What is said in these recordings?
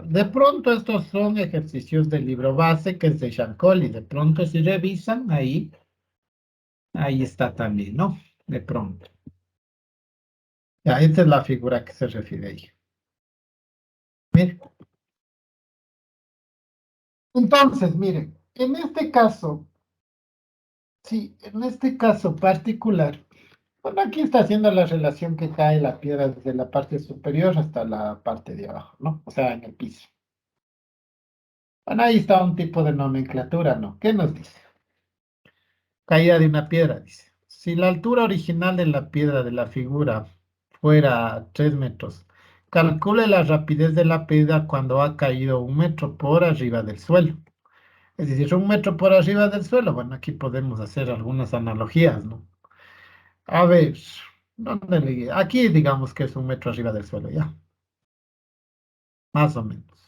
de pronto estos son ejercicios del libro base que es de Shankoli. De pronto si revisan, ahí está también, ¿no? De pronto. Ya, esta es la figura que se refiere ahí. Mire. Entonces, miren, en este caso, sí, en este caso particular, bueno, aquí está haciendo la relación que cae la piedra desde la parte superior hasta la parte de abajo, ¿no? O sea, en el piso. Bueno, ahí está un tipo de nomenclatura, ¿no? ¿Qué nos dice? Caída de una piedra, dice. Si la altura original de la piedra de la figura fuera 3 metros, calcule la rapidez de la piedra cuando ha caído 1 metro por arriba del suelo. Es decir, 1 metro por arriba del suelo. Bueno, aquí podemos hacer algunas analogías, ¿no? A ver, ¿dónde le... Aquí digamos que es 1 metro arriba del suelo, ya, más o menos.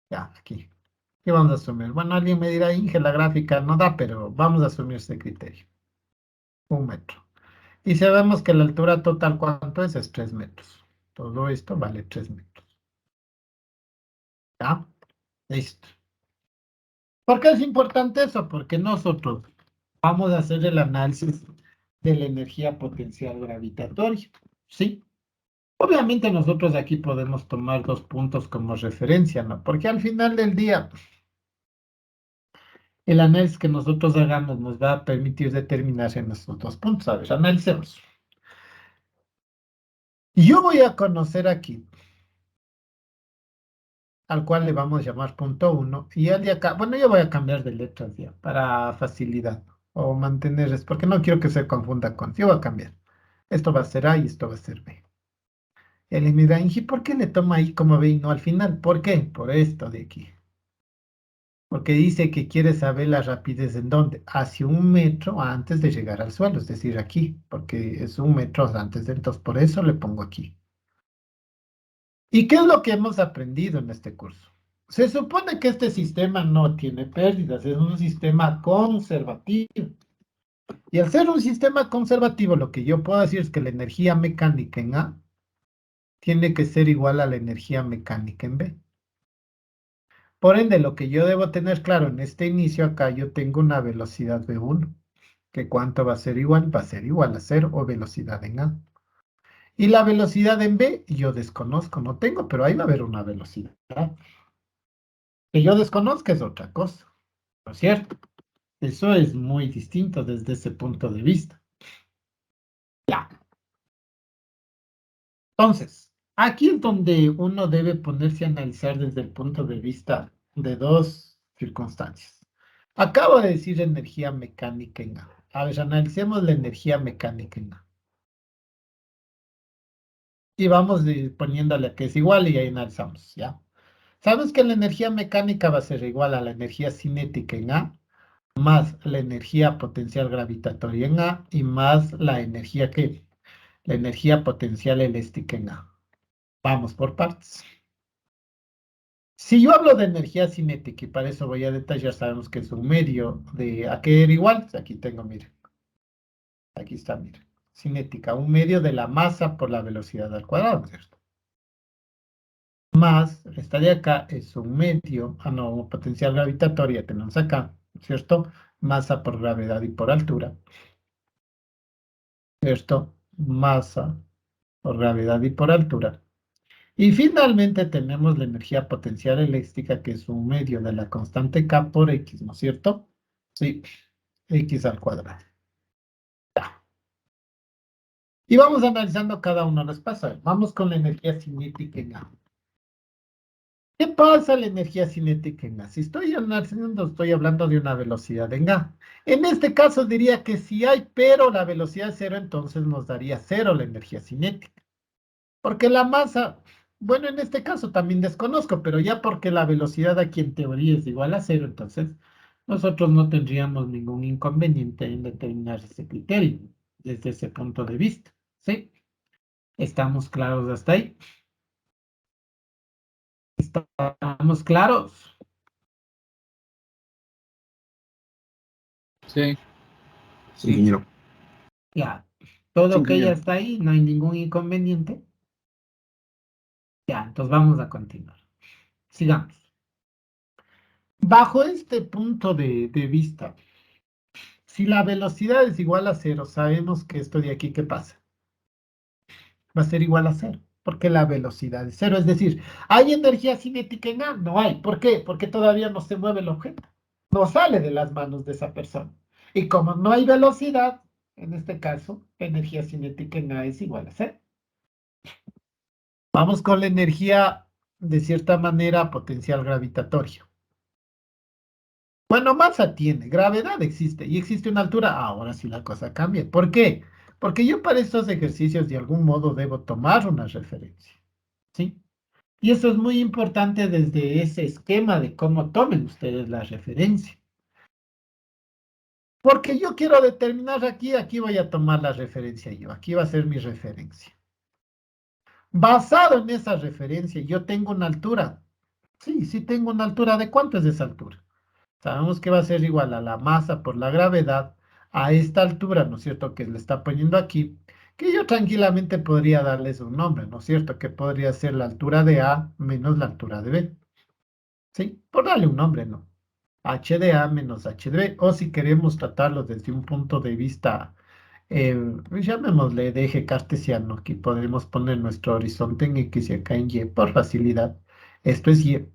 Ya, aquí. ¿Qué vamos a asumir? Bueno, alguien me dirá, Inge, la gráfica no da, pero vamos a asumir este criterio. 1 metro. Y sabemos que la altura total, ¿cuánto es? Es 3 metros. Todo esto vale 3 metros. ¿Ya? Listo. ¿Por qué es importante eso? Porque nosotros vamos a hacer el análisis de la energía potencial gravitatoria. ¿Sí? Obviamente nosotros aquí podemos tomar 2 puntos como referencia, ¿no? Porque al final del día, el análisis que nosotros hagamos nos va a permitir determinar en estos 2 puntos. A ver, analicemos. Yo voy a conocer aquí, al cual le vamos a llamar punto 1, y el de acá, bueno, yo voy a cambiar de letras ya, para facilidad, o mantener, es porque no quiero que se confunda con, yo voy a cambiar. Esto va a ser A y esto va a ser B. Él me dirá, Ingi, ¿por qué le toma ahí como B y no al final? ¿Por qué? Por esto de aquí. Porque dice que quiere saber la rapidez en dónde, hacia 1 metro antes de llegar al suelo, es decir, aquí, porque es 1 metro antes de, entonces por eso le pongo aquí. ¿Y qué es lo que hemos aprendido en este curso? Se supone que este sistema no tiene pérdidas, es un sistema conservativo. Y al ser un sistema conservativo, lo que yo puedo decir es que la energía mecánica en A tiene que ser igual a la energía mecánica en B. Por ende, lo que yo debo tener claro en este inicio acá, yo tengo una velocidad V1, que cuánto va a ser igual, va a ser igual a 0 o velocidad en A. Y la velocidad en B, yo desconozco, no tengo, pero ahí va a haber una velocidad. Que yo desconozca es otra cosa, ¿no es cierto? Eso es muy distinto desde ese punto de vista. Ya. Entonces, aquí es donde uno debe ponerse a analizar desde el punto de vista de dos circunstancias. Acabo de decir energía mecánica en A. A ver, analicemos la energía mecánica en A. Y vamos poniéndole que es igual y ahí analizamos, ¿ya? ¿Sabes que la energía mecánica va a ser igual a la energía cinética en A, más la energía potencial gravitatoria en A y más la energía que la energía potencial elástica en A? Vamos por partes. Si yo hablo de energía cinética y para eso voy a detallar, sabemos que es un medio de ¿a qué era igual? Aquí tengo, miren, aquí está, miren, cinética, un medio de la masa por la velocidad al cuadrado, ¿cierto? Más, esta de acá es un medio, no, potencial gravitatoria tenemos acá, ¿cierto? Masa por gravedad y por altura, ¿cierto? Masa por gravedad y por altura. Y finalmente tenemos la energía potencial eléctrica, que es un medio de la constante K por X, ¿no es cierto? Sí, X al cuadrado. Y vamos analizando cada uno de los pasos. Vamos con la energía cinética en A. ¿Qué pasa la energía cinética en A? Si estoy analizando, estoy hablando de una velocidad en A. En este caso diría que si hay pero la velocidad es cero, entonces nos daría cero la energía cinética. Porque la masa, bueno, en este caso también desconozco, pero ya porque la velocidad aquí en teoría es igual a cero, entonces nosotros no tendríamos ningún inconveniente en determinar ese criterio desde ese punto de vista. ¿Sí? ¿Estamos claros hasta ahí? ¿Estamos claros? Sí, Sí, ingeniero. Ya. Todo sí, ok ingeniero. hasta ahí, no hay ningún inconveniente. Ya, entonces vamos a continuar. Sigamos. Bajo este punto de vista, si la velocidad es igual a cero, sabemos que esto de aquí, ¿qué pasa? Va a ser igual a cero, porque la velocidad es cero. Es decir, ¿hay energía cinética en A? No hay. ¿Por qué? Porque todavía no se mueve el objeto. No sale de las manos de esa persona. Y como no hay velocidad, en este caso, la energía cinética en A es igual a cero. Vamos con la energía, de cierta manera, potencial gravitatorio. Bueno, masa tiene, gravedad existe y existe una altura. Ahora sí la cosa cambia. ¿Por qué? Porque yo para estos ejercicios de algún modo debo tomar una referencia. ¿Sí? Y eso es muy importante desde ese esquema de cómo tomen ustedes la referencia. Porque yo quiero determinar aquí voy a tomar la referencia yo, aquí va a ser mi referencia. Basado en esa referencia, yo tengo una altura. Sí, sí tengo una altura. ¿De cuánto es esa altura? Sabemos que va a ser igual a la masa por la gravedad a esta altura, ¿no es cierto? Que le está poniendo aquí, que yo tranquilamente podría darles un nombre, ¿no es cierto? Que podría ser la altura de A menos la altura de B. ¿Sí? Por darle un nombre, ¿no? H de A menos H de B, o si queremos tratarlo desde un punto de vista, llamémosle de eje cartesiano, aquí podemos poner nuestro horizonte en X y acá en Y por facilidad. Esto es Y,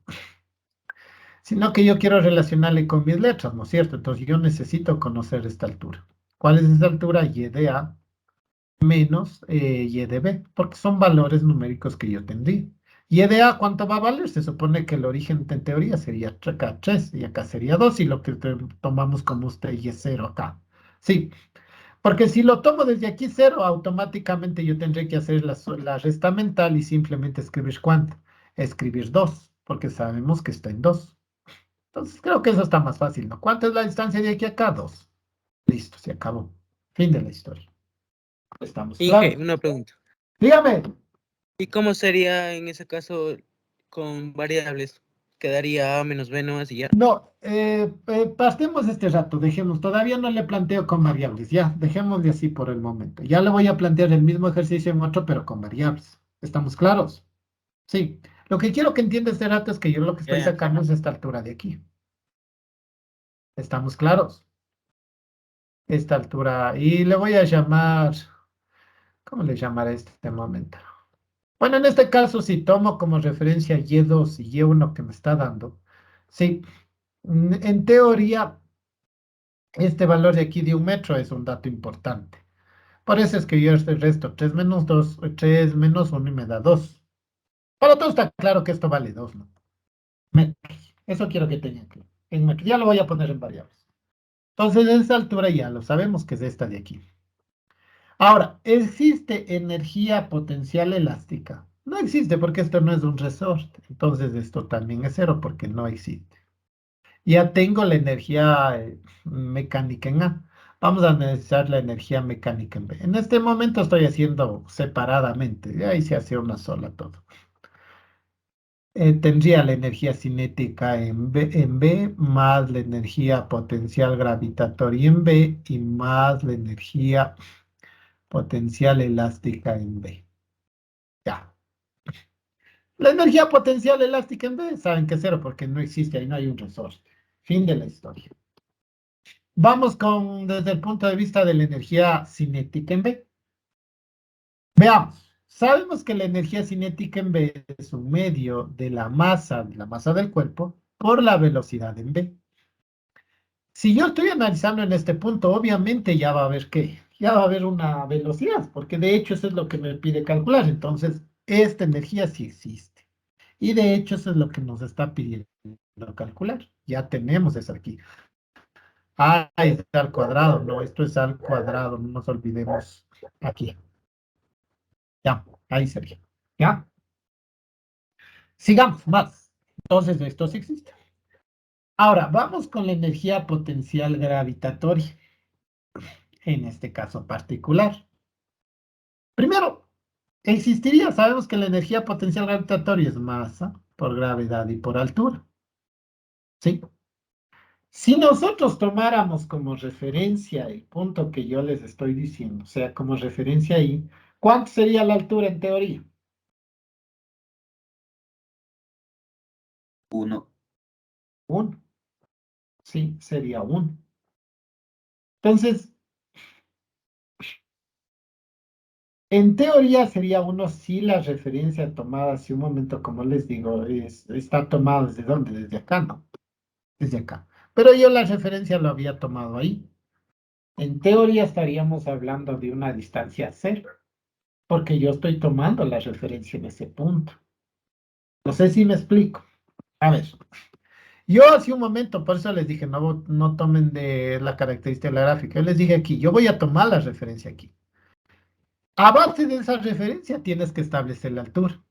sino que yo quiero relacionarle con mis letras, ¿no es cierto? Entonces yo necesito conocer esta altura. ¿Cuál es esta altura? Y de A menos Y de B, porque son valores numéricos que yo tendría. Y de A, ¿cuánto va a valer? Se supone que el origen en teoría sería acá 3 y acá sería 2 y lo que tomamos como usted y es 0 acá. Sí, porque si lo tomo desde aquí 0, automáticamente yo tendré que hacer la resta mental y simplemente escribir cuánto. Escribir 2, porque sabemos que está en 2. Entonces creo que eso está más fácil, ¿no? ¿Cuánto es la distancia de aquí a acá? 2. Listo, se acabó. Fin de la historia. ¿Estamos Inge, claros? una pregunta. Dígame. ¿Y cómo sería en ese caso con variables? Quedaría A menos B nomás y ya. No, pasemos este rato, dejemos, todavía no le planteo con variables, ya, dejémosle así por el momento. Ya le voy a plantear el mismo ejercicio en otro, pero con variables. ¿Estamos claros? Sí. Lo que quiero que entienda este rato es que yo lo que estoy Ya. sacando es esta altura de aquí. ¿Estamos claros? Esta altura. Y le voy a llamar, ¿cómo le llamaré este momento? Bueno, en este caso, si tomo como referencia Y2 y Y1 que me está dando, sí, en teoría, este valor de aquí de 1 metro es un dato importante. Por eso es que yo este resto 3 menos 2, 3 menos 1 y me da 2. Para todos está claro que esto vale 2, ¿no? Metros. Eso quiero que tengan claro. En metros. Ya lo voy a poner en variables. Entonces, esa altura ya lo sabemos que es esta de aquí. Ahora, ¿existe energía potencial elástica? No existe porque esto no es un resorte. Entonces, esto también es cero porque no existe. Ya tengo la energía mecánica en A. Vamos a necesitar la energía mecánica en B. En este momento estoy haciendo separadamente. Y ahí se hace una sola todo. Tendría la energía cinética en B más la energía potencial gravitatoria en B y más la energía potencial elástica en B. Ya. La energía potencial elástica en B, saben que es cero porque no existe, ahí no hay un resorte. Fin de la historia. Vamos con, desde el punto de vista de la energía cinética en B. Veamos, sabemos que la energía cinética en B es un medio de la masa del cuerpo, por la velocidad en B. Si yo estoy analizando en este punto, obviamente ya va a haber qué, ya va a haber una velocidad, porque de hecho eso es lo que me pide calcular. Entonces, esta energía sí existe. Y de hecho eso es lo que nos está pidiendo calcular. Ya tenemos eso aquí. Ah, es al cuadrado, no, esto es al cuadrado, no nos olvidemos aquí. Ya, ahí sería. ¿Ya? Sigamos más. Entonces, esto sí existe. Ahora, vamos con la energía potencial gravitatoria, en este caso particular. Primero, existiría, sabemos que la energía potencial gravitatoria es masa por gravedad y por altura. ¿Sí? Si nosotros tomáramos como referencia el punto que yo les estoy diciendo, o sea, como referencia ahí, ¿cuánto sería la altura en teoría? 1. 1. Sí, sería 1. Entonces, en teoría sería 1 si la referencia tomada hace un momento, como les digo, está tomada ¿desde dónde? Desde acá, ¿no? Desde acá. Pero yo la referencia lo había tomado ahí. En teoría estaríamos hablando de una distancia cero, porque yo estoy tomando la referencia en ese punto. No sé si me explico. A ver, yo hace un momento, por eso les dije, no tomen de la característica de la gráfica. Yo les dije aquí, yo voy a tomar la referencia aquí. A base de esa referencia tienes que establecer la altura.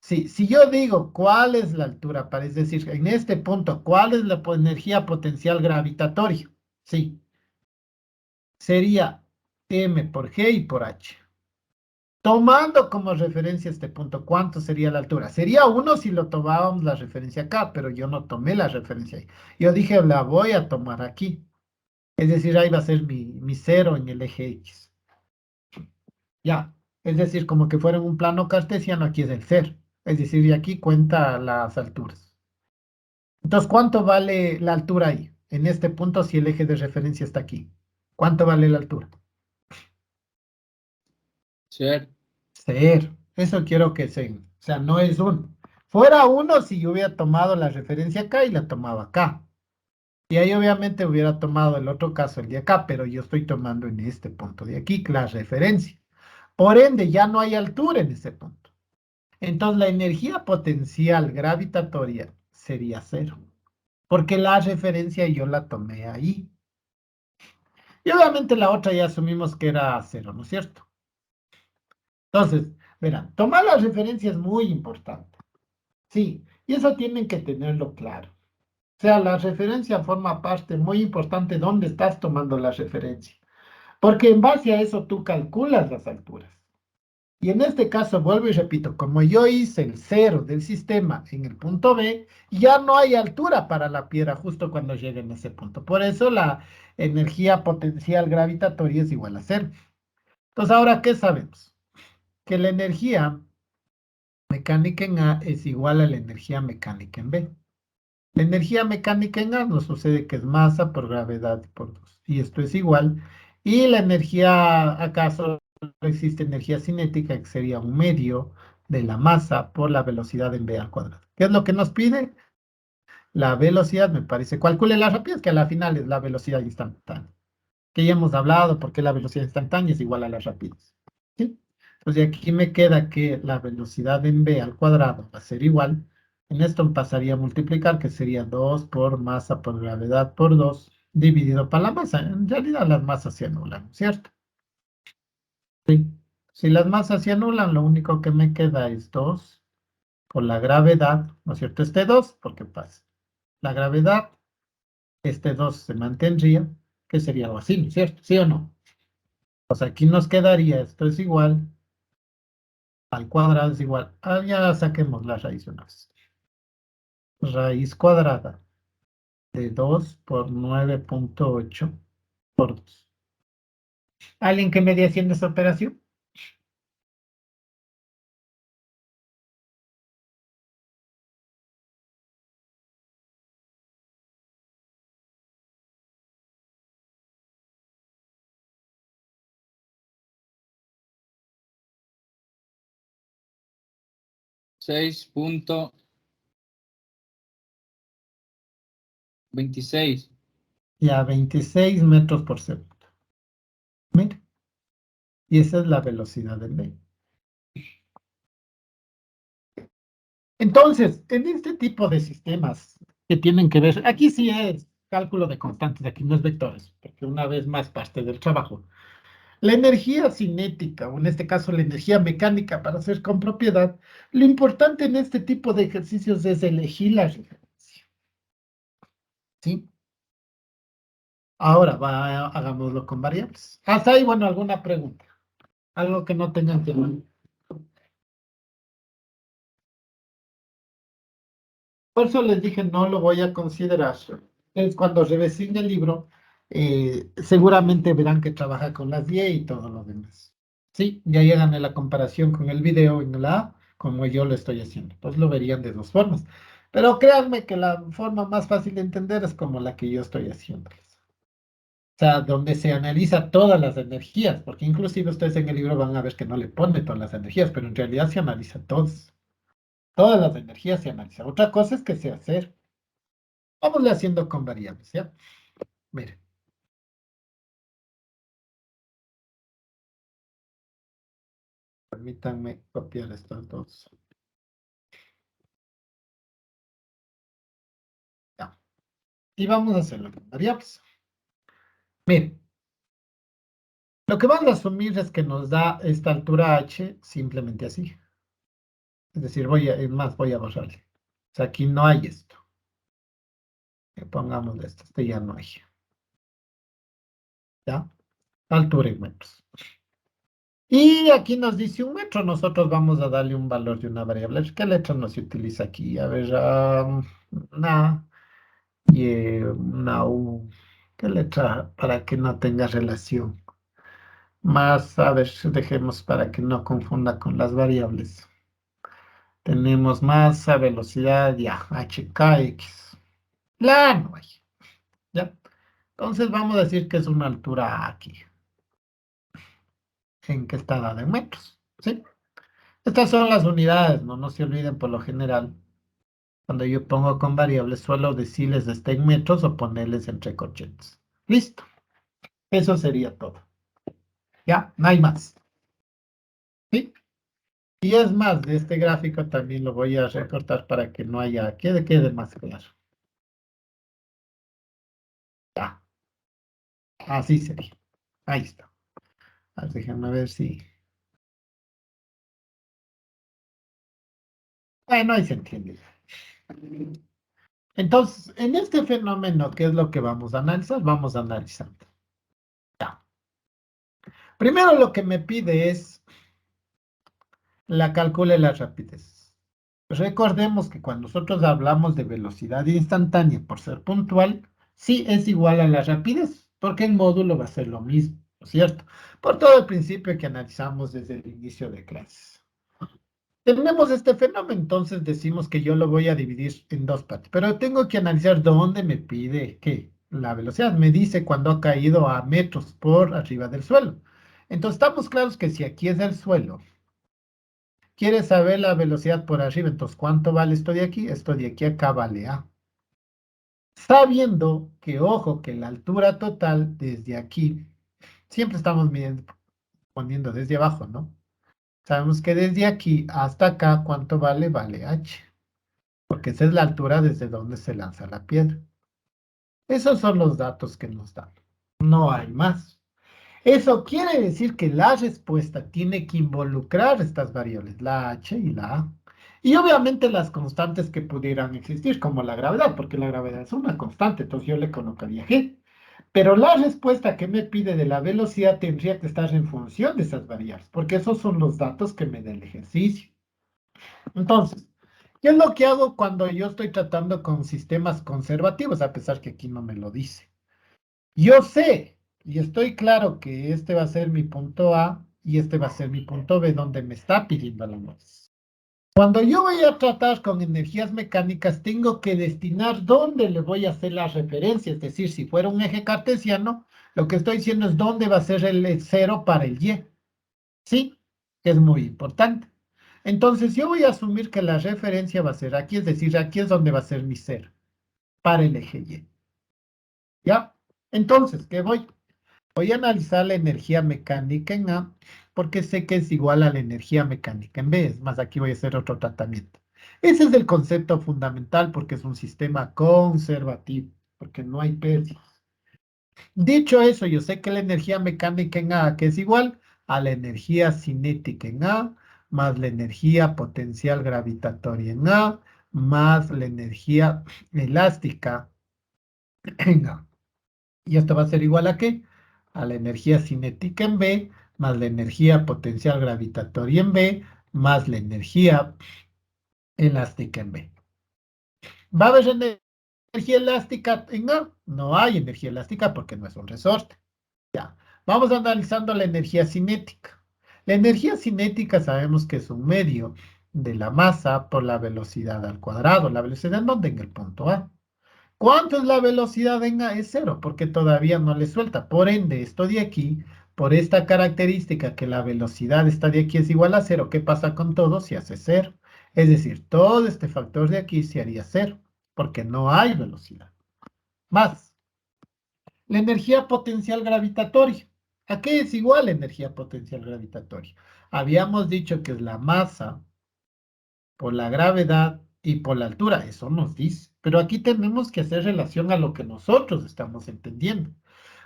Sí, si yo digo cuál es la altura, es decir, en este punto, cuál es la energía potencial gravitatoria, sí, sería m por g y por h. Tomando como referencia este punto, ¿cuánto sería la altura? Sería 1 si lo tomábamos la referencia acá, pero yo no tomé la referencia ahí. Yo dije, la voy a tomar aquí. Es decir, ahí va a ser mi cero en el eje X. Ya, es decir, como que fuera en un plano cartesiano, aquí es el cero. Es decir, y aquí cuenta las alturas. Entonces, ¿cuánto vale la altura ahí? En este punto, si el eje de referencia está aquí. ¿Cuánto vale la altura? Cierto. Cero. Eso quiero que se... O sea, no es 1. Fuera 1 si yo hubiera tomado la referencia acá y la tomaba acá. Y ahí obviamente hubiera tomado el otro caso, el de acá, pero yo estoy tomando en este punto de aquí la referencia. Por ende, ya no hay altura en ese punto. Entonces, la energía potencial gravitatoria sería cero, porque la referencia yo la tomé ahí. Y obviamente la otra ya asumimos que era cero, ¿no es cierto? Entonces, verán, tomar la referencia es muy importante. Sí, y eso tienen que tenerlo claro. O sea, la referencia forma parte muy importante de dónde estás tomando la referencia, porque en base a eso tú calculas las alturas. Y en este caso, vuelvo y repito, como yo hice el cero del sistema en el punto B, ya no hay altura para la piedra justo cuando llegue en ese punto. Por eso la energía potencial gravitatoria es igual a cero. Entonces, ahora, ¿qué sabemos? Que la energía mecánica en A es igual a la energía mecánica en B. La energía mecánica en A nos sucede que es masa por gravedad por 2. Y esto es igual. Y la energía, acaso existe energía cinética, que sería un medio de la masa por la velocidad en v al cuadrado. ¿Qué es lo que nos pide? La velocidad, me parece. Calcule la rapidez, que a la final es la velocidad instantánea. Que ya hemos hablado, porque la velocidad instantánea es igual a la rapidez. ¿Sí? Entonces, aquí me queda que la velocidad en v al cuadrado va a ser igual. En esto pasaría a multiplicar, que sería 2 por masa por gravedad por 2 dividido por la masa. En realidad las masas se anulan, ¿cierto? Sí. Si las masas se anulan, lo único que me queda es 2 por la gravedad, ¿no es cierto? Este 2, porque pasa. La gravedad, este 2 se mantendría, que sería algo así, ¿no es cierto? ¿Sí o no? Pues aquí nos quedaría, esto es igual al cuadrado es igual. Ya saquemos la raíz una vez. Raíz cuadrada de 2 por 9,8 por 2. ¿Alguien que me dé haciendo esa operación? 6.26. Ya 26 metros por segundo. Mire, y esa es la velocidad del medio. Entonces, en este tipo de sistemas que tienen que ver, aquí sí es cálculo de constantes, aquí no es vectores, porque una vez más parte del trabajo. La energía cinética, o en este caso la energía mecánica para hacer con propiedad, lo importante en este tipo de ejercicios es elegir la referencia. ¿Sí? Ahora hagámoslo con variables. Hasta ahí, bueno, alguna pregunta. Algo que no tengan que ver. Por eso les dije, no lo voy a considerar. Es cuando revisen el libro, seguramente verán que trabaja con las 10 y todo lo demás. Sí, ya llegan a la comparación con el video en la A, como yo lo estoy haciendo. Pues lo verían de dos formas. Pero créanme que la forma más fácil de entender es como la que yo estoy haciéndoles. O sea, donde se analiza todas las energías, porque inclusive ustedes en el libro van a ver que no le pone todas las energías, pero en realidad se analiza todas. Todas las energías se analizan. Otra cosa es que se hacer. Vamos haciendo con variables, ¿ya? Miren. Permítanme copiar estos dos. Ya. Y vamos a hacerlo con variables. Miren, lo que vamos a asumir es que nos da esta altura h simplemente así. Es decir, es más, voy a borrarle. O sea, aquí no hay esto. Pongamos esto, este ya no hay. ¿Ya? Altura en metros. Y aquí nos dice un metro, nosotros vamos a darle un valor de una variable. ¿Qué letra nos utiliza aquí? A ver, una y una U. ¿Qué letra para que no tenga relación? Más, a ver, dejemos para que no confunda con las variables. Tenemos masa, velocidad, ya, HKX. La no hay, ¿ya? Entonces vamos a decir que es una altura aquí, en que está dada en metros, ¿sí? Estas son las unidades, no se olviden por lo general. Cuando yo pongo con variables, suelo decirles está en metros o ponerles entre corchetes. Listo, eso sería todo. Ya, no hay más. ¿Sí? Y es más, de este gráfico también lo voy a recortar para que no haya, quede más claro. Ya, así sería. Ahí está. Déjenme ver si. Bueno, ahí se entiende. Entonces, en este fenómeno, ¿qué es lo que vamos a analizar? Vamos analizando. Ya. Primero lo que me pide es la calcule la rapidez. Recordemos que cuando nosotros hablamos de velocidad instantánea por ser puntual, sí es igual a la rapidez, porque el módulo va a ser lo mismo, ¿no es cierto? Por todo el principio que analizamos desde el inicio de clases. Tenemos este fenómeno, entonces decimos que yo lo voy a dividir en dos partes, pero tengo que analizar dónde me pide que la velocidad me dice cuando ha caído a metros por arriba del suelo. Entonces estamos claros que si aquí es el suelo, quiere saber la velocidad por arriba, entonces ¿cuánto vale esto de aquí? Esto de aquí acá vale A. Sabiendo que, ojo, que la altura total desde aquí, siempre estamos poniendo desde abajo, ¿no? Sabemos que desde aquí hasta acá, ¿cuánto vale? Vale h, porque esa es la altura desde donde se lanza la piedra. Esos son los datos que nos dan. No hay más. Eso quiere decir que la respuesta tiene que involucrar estas variables, la h y la a. Y obviamente las constantes que pudieran existir, como la gravedad, porque la gravedad es una constante, entonces yo le colocaría g. Pero la respuesta que me pide de la velocidad tendría que estar en función de esas variables, porque esos son los datos que me da el ejercicio. Entonces, ¿qué es lo que hago cuando yo estoy tratando con sistemas conservativos, a pesar que aquí no me lo dice? Yo sé y estoy claro que este va a ser mi punto A y este va a ser mi punto B, donde me está pidiendo la masa. Cuando yo voy a tratar con energías mecánicas, tengo que destinar dónde le voy a hacer la referencia. Es decir, si fuera un eje cartesiano, lo que estoy diciendo es dónde va a ser el cero para el Y. Sí, que es muy importante. Entonces, yo voy a asumir que la referencia va a ser aquí, es decir, aquí es donde va a ser mi cero para el eje Y. ¿Ya? Entonces, ¿qué voy? Voy a analizar la energía mecánica en A, porque sé que es igual a la energía mecánica en B. Es más, aquí voy a hacer otro tratamiento. Ese es el concepto fundamental porque es un sistema conservativo, porque no hay pérdidas. Dicho eso, yo sé que la energía mecánica en A, que es igual a la energía cinética en A, más la energía potencial gravitatoria en A, más la energía elástica en A. Y esto va a ser igual a ¿qué? A la energía cinética en B, más la energía potencial gravitatoria en B, más la energía elástica en B. ¿Va a haber energía elástica en A? No hay energía elástica porque no es un resorte. Ya. Vamos analizando la energía cinética. La energía cinética sabemos que es un medio de la masa por la velocidad al cuadrado. ¿La velocidad en dónde? En el punto A. ¿Cuánto es la velocidad en A? Es cero, porque todavía no le suelta. Por ende, esto de aquí, por esta característica que la velocidad está de aquí es igual a cero, ¿qué pasa con todo? Se hace cero. Es decir, todo este factor de aquí se haría cero, porque no hay velocidad. Más, la energía potencial gravitatoria. ¿A qué es igual la energía potencial gravitatoria? Habíamos dicho que es la masa por la gravedad y por la altura, eso nos dice. Pero aquí tenemos que hacer relación a lo que nosotros estamos entendiendo.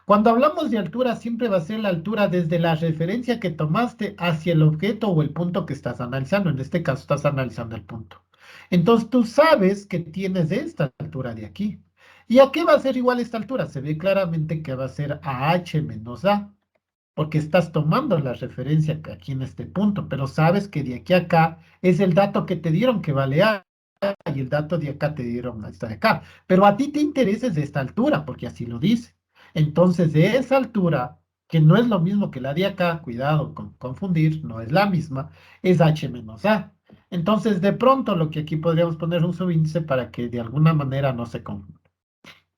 Cuando hablamos de altura, siempre va a ser la altura desde la referencia que tomaste hacia el objeto o el punto que estás analizando. En este caso, estás analizando el punto. Entonces, tú sabes que tienes esta altura de aquí. ¿Y a qué va a ser igual esta altura? Se ve claramente que va a ser a h menos a, porque estás tomando la referencia que aquí en este punto, pero sabes que de aquí a acá es el dato que te dieron que vale a, y el dato de acá te dieron esta de acá. Pero a ti te interesa es de esta altura, porque así lo dice. Entonces, de esa altura, que no es lo mismo que la de acá, cuidado con confundir, no es la misma, es h menos a. Entonces, de pronto, lo que aquí podríamos poner un subíndice para que de alguna manera no se confunda.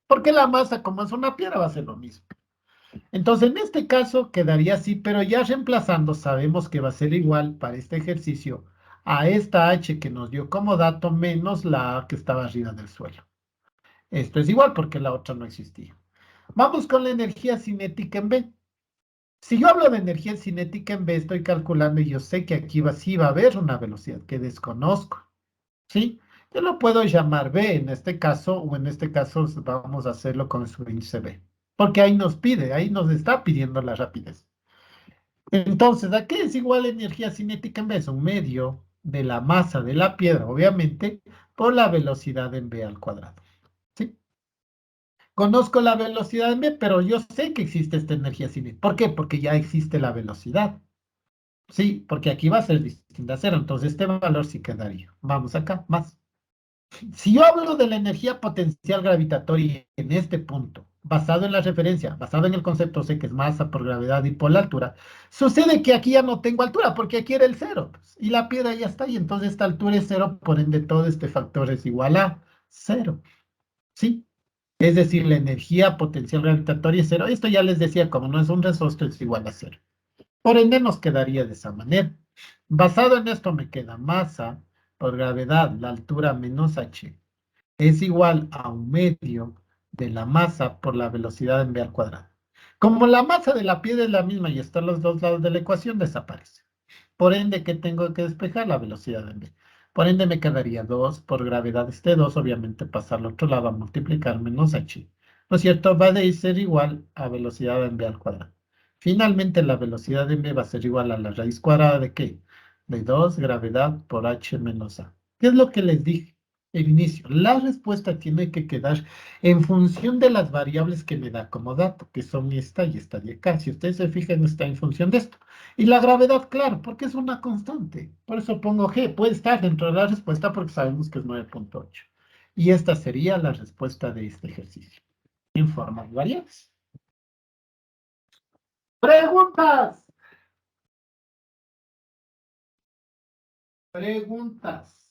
Porque la masa, como es una piedra, va a ser lo mismo. Entonces, en este caso quedaría así, pero ya reemplazando, sabemos que va a ser igual para este ejercicio a esta h que nos dio como dato menos la a que estaba arriba del suelo. Esto es igual porque la otra no existía. Vamos con la energía cinética en B. Si yo hablo de energía cinética en B, estoy calculando y yo sé que aquí sí va a haber una velocidad que desconozco. ¿Sí? Yo lo puedo llamar B en este caso, o en este caso vamos a hacerlo con su índice B. Porque ahí nos pide, ahí nos está pidiendo la rapidez. Entonces, ¿a qué es igual energía cinética en B? Es un medio de la masa de la piedra, obviamente, por la velocidad en B al cuadrado. ¿Sí? Conozco la velocidad en B, pero yo sé que existe esta energía cinética. ¿Por qué? Porque ya existe la velocidad. Sí, porque aquí va a ser distinta a cero, entonces este valor sí quedaría. Vamos acá, más. Si yo hablo de la energía potencial gravitatoria en este punto, basado en la referencia, basado en el concepto, sé que es masa por gravedad y por la altura, sucede que aquí ya no tengo altura, porque aquí era el cero, pues, y la piedra ya está, y entonces esta altura es cero, por ende todo este factor es igual a cero, ¿sí? Es decir, la energía potencial gravitatoria es cero. Esto ya les decía, como no es un resostre, es igual a cero. Por ende, nos quedaría de esa manera. Basado en esto, me queda masa por gravedad, la altura menos h es igual a un medio de la masa por la velocidad en v al cuadrado. Como la masa de la piedra es la misma y están los dos lados de la ecuación, desaparece. Por ende, ¿qué tengo que despejar? La velocidad en v. Por ende, me quedaría 2 por gravedad. Este 2, obviamente, pasar al otro lado a multiplicar menos h. ¿No es cierto? Va a ser igual a velocidad en v al cuadrado. Finalmente, la velocidad en v va a ser igual a la raíz cuadrada de ¿qué? De 2 gravedad por h menos a. ¿Qué es lo que les dije? El inicio. La respuesta tiene que quedar en función de las variables que me da como dato, que son esta y esta de acá. Si ustedes se fijan, está en función de esto. Y la gravedad, claro, porque es una constante. Por eso pongo G. Puede estar dentro de la respuesta porque sabemos que es 9.8. Y esta sería la respuesta de este ejercicio. En formas variables. Preguntas. Preguntas.